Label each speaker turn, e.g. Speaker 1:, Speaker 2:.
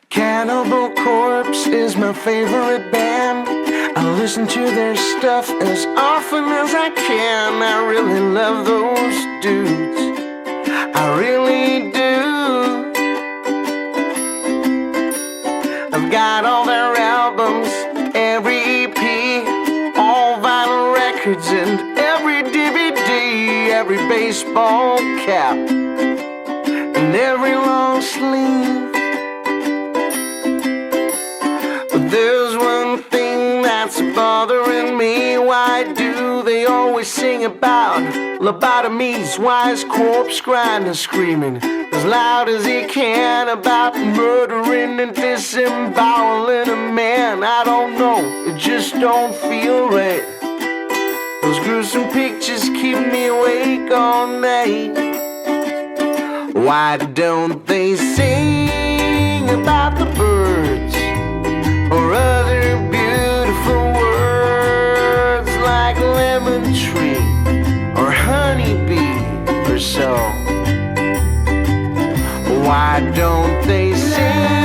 Speaker 1: Cannibal Corpse is my favorite band. I listen to their stuff as often as I can. I really love those dudes, I really do. I've got all their albums, every EP, all vinyl records, and every DVD, every baseball cap, and every long sleeve. But there's one thing that's bothering me. Why do they always sing about lobotomies? Why is Corpse Grinder screaming as loud as he can about murdering and disemboweling a man? I don't know, it just don't feel right. Those gruesome pictures keep me awake all night. Why don't they sing about the birds or other beautiful words like lemon tree or honeybee or so? Why don't they sing